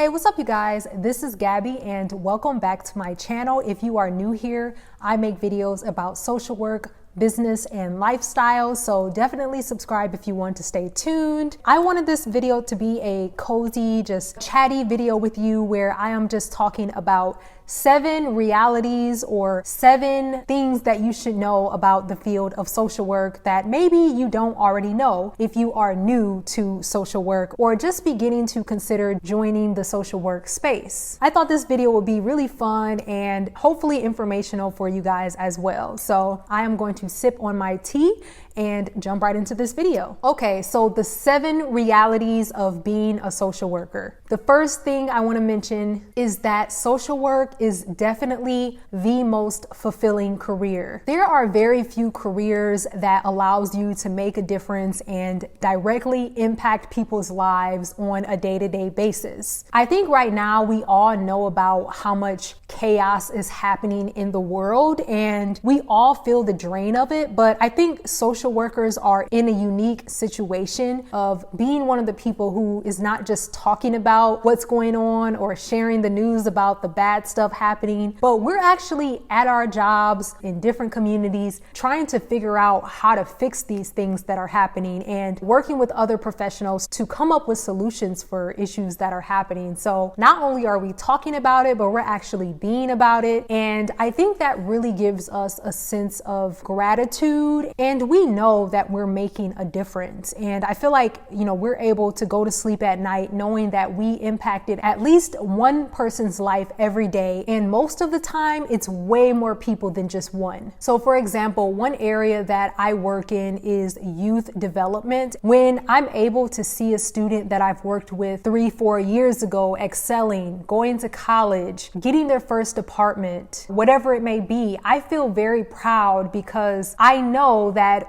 Hey, what's up you guys? This is Gabby and welcome back to my channel. If you are new here, I make videos about social work, business, and lifestyle, so definitely subscribe if you want to stay tuned. I wanted this video to be a cozy, just chatty video with you where I am just talking about 7 realities or 7 things that you should know about the field of social work that maybe you don't already know if you are new to social work or just beginning to consider joining the social work space. I thought this video would be really fun and hopefully informational for you guys as well. So I am going to sip on my tea and jump right into this video. Okay, so the 7 realities of being a social worker. The first thing I want to mention is that social work is definitely the most fulfilling career. There are very few careers that allows you to make a difference and directly impact people's lives on a day-to-day basis. I think right now we all know about how much chaos is happening in the world and we all feel the drain of it, but I think social workers are in a unique situation of being one of the people who is not just talking about what's going on or sharing the news about the bad stuff happening, but we're actually at our jobs in different communities trying to figure out how to fix these things that are happening and working with other professionals to come up with solutions for issues that are happening. So not only are we talking about it, but we're actually being about it. And I think that really gives us a sense of gratitude, and we know that we're making a difference. And I feel like, we're able to go to sleep at night knowing that we impacted at least one person's life every day. And most of the time, it's way more people than just one. So for example, one area that I work in is youth development. When I'm able to see a student that I've worked with 3-4 years ago excelling, going to college, getting their first apartment, whatever it may be, I feel very proud because I know that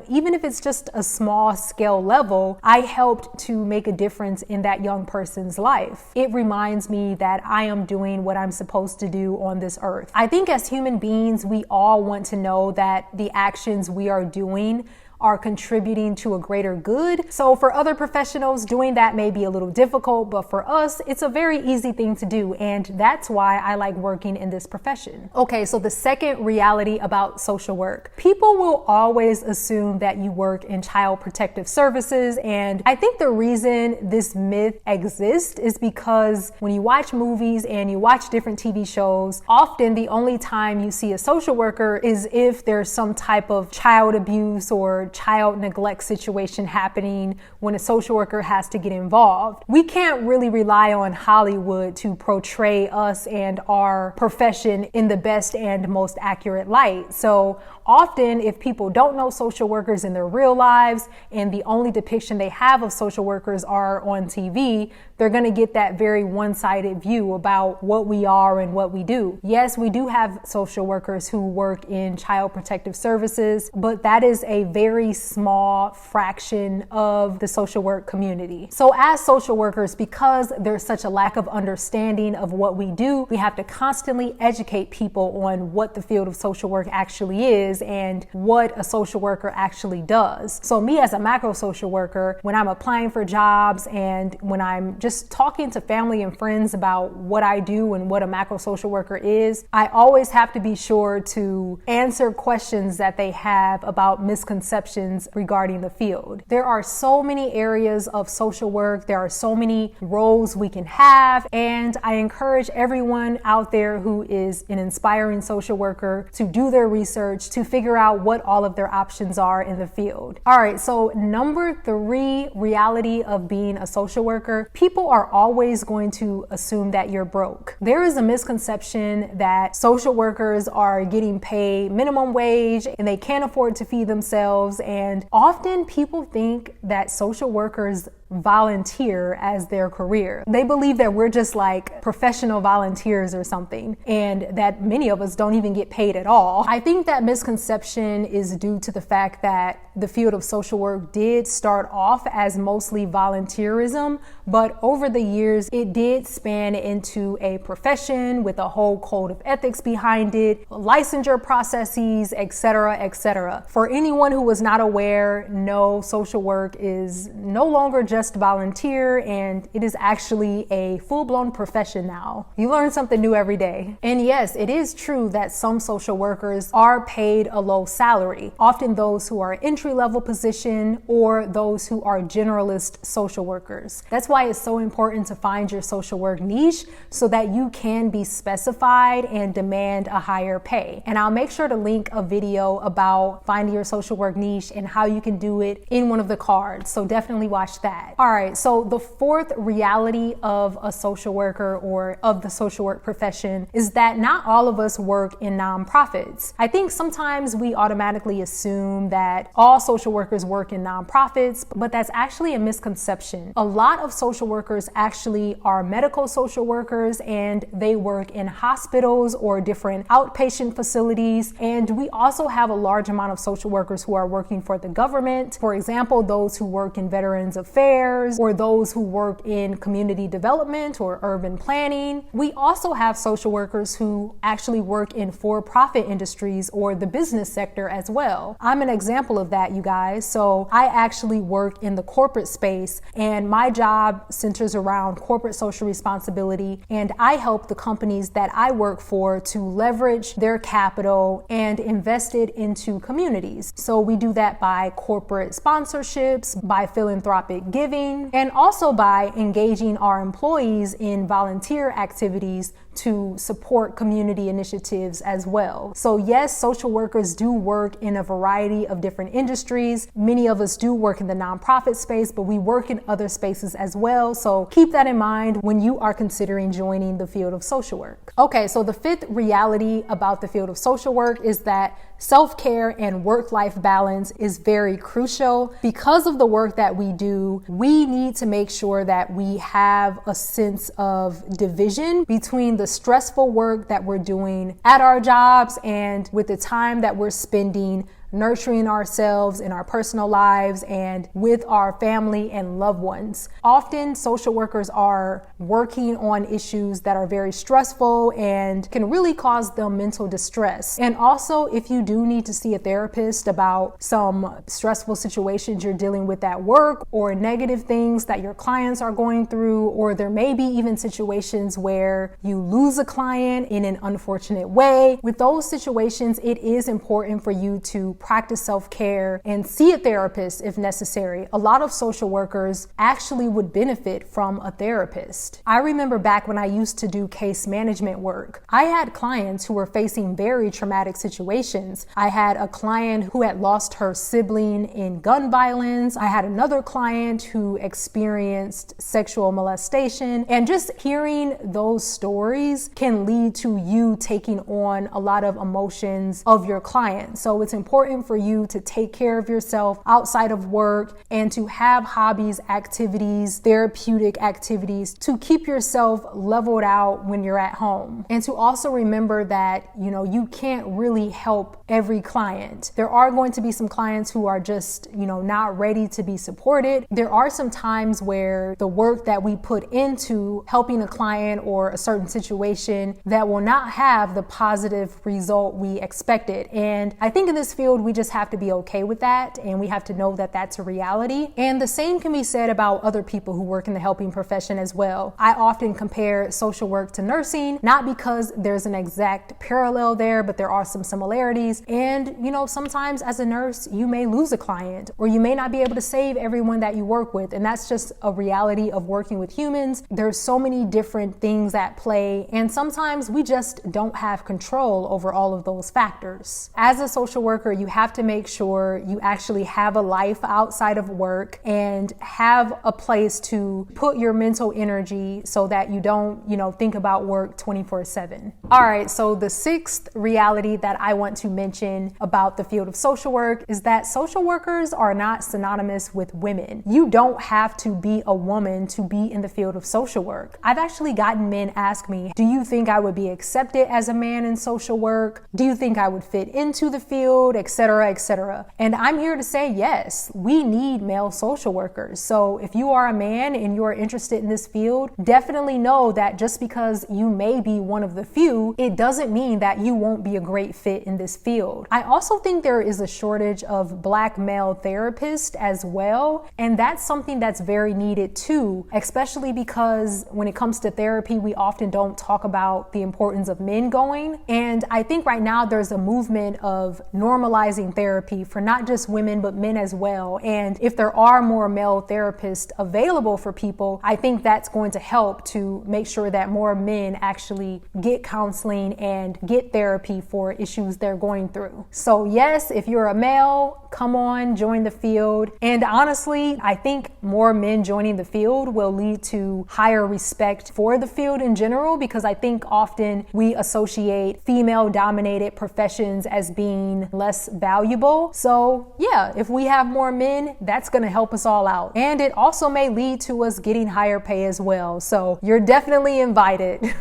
even if it's just a small scale level, I helped to make a difference in that young person's life. It reminds me that I am doing what I'm supposed to do on this earth. I think as human beings, we all want to know that the actions we are doing are contributing to a greater good. So for other professionals, doing that may be a little difficult, but for us, it's a very easy thing to do. And that's why I like working in this profession. Okay, so the second reality about social work. People will always assume that you work in child protective services. And I think the reason this myth exists is because when you watch movies and you watch different TV shows, often the only time you see a social worker is if there's some type of child abuse or child neglect situation happening when a social worker has to get involved. We can't really rely on Hollywood to portray us and our profession in the best and most accurate light. So often, if people don't know social workers in their real lives and the only depiction they have of social workers are on TV, they're going to get that very one-sided view about what we are and what we do. Yes, we do have social workers who work in child protective services, but that is a very small fraction of the social work community. So as social workers, because there's such a lack of understanding of what we do, we have to constantly educate people on what the field of social work actually is and what a social worker actually does. So me as a macro social worker, when I'm applying for jobs and when I'm just talking to family and friends about what I do and what a macro social worker is, I always have to be sure to answer questions that they have about misconceptions regarding the field. There are so many areas of social work. There are so many roles we can have. And I encourage everyone out there who is an inspiring social worker to do their research to figure out what all of their options are in the field. All right, so number 3 reality of being a social worker. People are always going to assume that you're broke. There is a misconception that social workers are getting paid minimum wage and they can't afford to feed themselves. And often people think that social workers volunteer as their career. They believe that we're just like professional volunteers or something, and that many of us don't even get paid at all. I think that misconception is due to the fact that the field of social work did start off as mostly volunteerism, but over the years it did span into a profession with a whole code of ethics behind it, licensure processes, etc., etc. For anyone who was not aware, no, social work is no longer just just volunteer, and it is actually a full-blown profession now. You learn something new every day. And yes, it is true that some social workers are paid a low salary, often those who are entry-level position or those who are generalist social workers. That's why it's so important to find your social work niche so that you can be specified and demand a higher pay. And I'll make sure to link a video about finding your social work niche and how you can do it in one of the cards. So definitely watch that. All right, so the fourth reality of a social worker or of the social work profession is that not all of us work in nonprofits. I think sometimes we automatically assume that all social workers work in nonprofits, but that's actually a misconception. A lot of social workers actually are medical social workers, and they work in hospitals or different outpatient facilities. And we also have a large amount of social workers who are working for the government. For example, those who work in Veterans Affairs or those who work in community development or urban planning. We also have social workers who actually work in for-profit industries or the business sector as well. I'm an example of that, you guys. So I actually work in the corporate space, and my job centers around corporate social responsibility, and I help the companies that I work for to leverage their capital and invest it into communities. So we do that by corporate sponsorships, by philanthropic giving, and also by engaging our employees in volunteer activities to support community initiatives as well. So yes, social workers do work in a variety of different industries. Many of us do work in the nonprofit space, but we work in other spaces as well. So keep that in mind when you are considering joining the field of social work. Okay, so the fifth reality about the field of social work is that self-care and work-life balance is very crucial. Because of the work that we do, we need to make sure that we have a sense of division between the stressful work that we're doing at our jobs and with the time that we're spending nurturing ourselves in our personal lives and with our family and loved ones. Often social workers are working on issues that are very stressful and can really cause them mental distress. And also, if you do need to see a therapist about some stressful situations you're dealing with at work or negative things that your clients are going through, or there may be even situations where you lose a client in an unfortunate way, with those situations, it is important for you to practice self-care and see a therapist if necessary. A lot of social workers actually would benefit from a therapist. I remember back when I used to do case management work, I had clients who were facing very traumatic situations. I had a client who had lost her sibling in gun violence. I had another client who experienced sexual molestation. And just hearing those stories can lead to you taking on a lot of emotions of your client. So it's important for you to take care of yourself outside of work and to have hobbies, activities, therapeutic activities to keep yourself leveled out when you're at home. And to also remember that, you can't really help every client. There are going to be some clients who are just, not ready to be supported. There are some times where the work that we put into helping a client or a certain situation that will not have the positive result we expected. And I think in this field, we just have to be okay with that, and we have to know that that's a reality. And the same can be said about other people who work in the helping profession as well. I often compare social work to nursing, not because there's an exact parallel there, but there are some similarities. And, sometimes as a nurse, you may lose a client, or you may not be able to save everyone that you work with. And that's just a reality of working with humans. There's so many different things at play, and sometimes we just don't have control over all of those factors. As a social worker, you have to make sure you actually have a life outside of work and have a place to put your mental energy so that you don't, think about work 24/7. All right, so the sixth reality that I want to mention about the field of social work is that social workers are not synonymous with women. You don't have to be a woman to be in the field of social work. I've actually gotten men ask me, do you think I would be accepted as a man in social work? Do you think I would fit into the field, etc., etc. And I'm here to say, yes, we need male social workers. So if you are a man and you're interested in this field, definitely know that just because you may be one of the few, it doesn't mean that you won't be a great fit in this field. I also think there is a shortage of Black male therapists as well. And that's something that's very needed too, especially because when it comes to therapy, we often don't talk about the importance of men going. And I think right now there's a movement of normalizing therapy for not just women, but men as well. And if there are more male therapists available for people, I think that's going to help to make sure that more men actually get counseling and get therapy for issues they're going through. So yes, if you're a male, come on, join the field. And honestly, I think more men joining the field will lead to higher respect for the field in general, because I think often we associate female-dominated professions as being less valuable. So yeah, if we have more men, that's going to help us all out. And it also may lead to us getting higher pay as well. So you're definitely invited.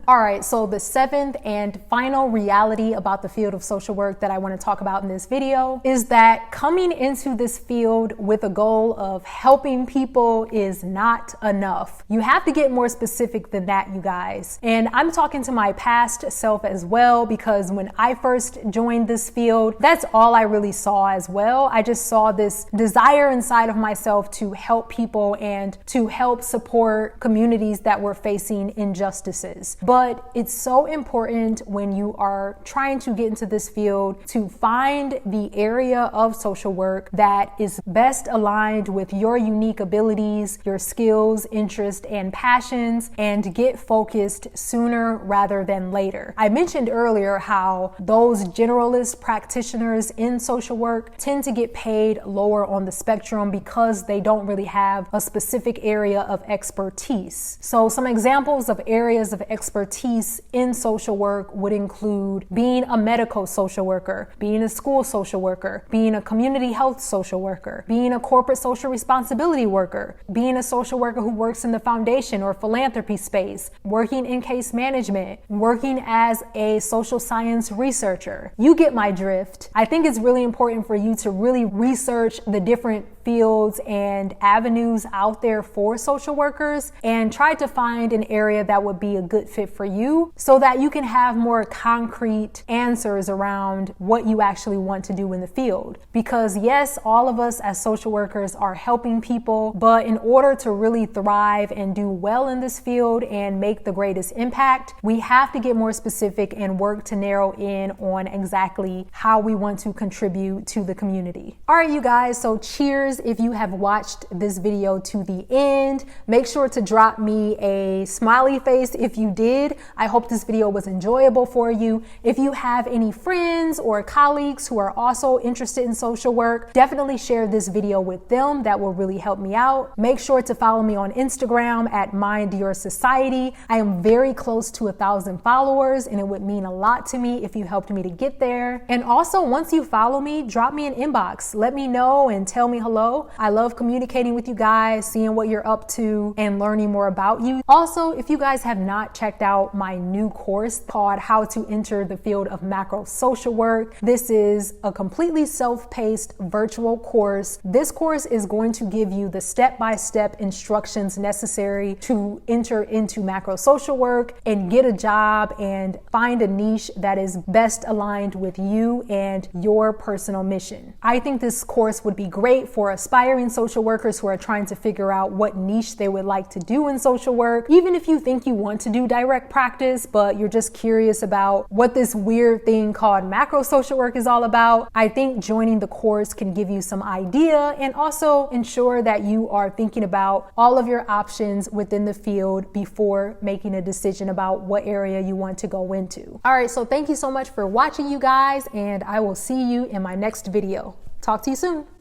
All right, so the seventh and final reality about the field of social work that I want to talk about in this video is that coming into this field with a goal of helping people is not enough. You have to get more specific than that, you guys. And I'm talking to my past self as well, because when I first joined this field, that's all I really saw as well. I just saw this desire inside of myself to help people and to help support communities that were facing injustices. But it's so important when you are trying to get into this field to find the area of social work that is best aligned with your unique abilities, your skills, interests, and passions, and get focused sooner rather than later. I mentioned earlier how those generalist practitioners in social work tend to get paid lower on the spectrum because they don't really have a specific area of expertise. So some examples of areas of expertise in social work would include being a medical social worker, being a school social worker, being a community health social worker, being a corporate social responsibility worker, being a social worker who works in the foundation or philanthropy space, working in case management, working as a social science researcher. You get my drift. I think it's really important for you to really research the different fields and avenues out there for social workers and try to find an area that would be a good fit for you so that you can have more concrete answers around what you actually want to do in the field. Because yes, all of us as social workers are helping people, but in order to really thrive and do well in this field and make the greatest impact, we have to get more specific and work to narrow in on exactly how we want to contribute to the community. All right, you guys, so cheers if you have watched this video to the end. Make sure to drop me a smiley face if you did. I hope this video was enjoyable for you. If you have any friends or colleagues who are also interested in social work, definitely share this video with them. That will really help me out. Make sure to follow me on Instagram at Mind Your Society. I am very close to 1,000 followers, and it would mean a lot to me if you helped me to get there. And also, once you follow me, drop me an inbox. Let me know and tell me hello. I love communicating with you guys, seeing what you're up to, and learning more about you. Also, if you guys have not checked out my new course called How to Enter the Field of Macro Social Work, this is a completely self-paced virtual course. This course is going to give you the step-by-step instructions necessary to enter into macro social work and get a job and find a niche that is best aligned with you and your personal mission. I think this course would be great for aspiring social workers who are trying to figure out what niche they would like to do in social work. Even if you think you want to do direct practice, but you're just curious about what this weird thing called macro social work is all about, I think joining the course can give you some idea and also ensure that you are thinking about all of your options within the field before making a decision about what area you want to go into. All right, so thank you so much for watching, you guys, and I will see you in my next video. Talk to you soon.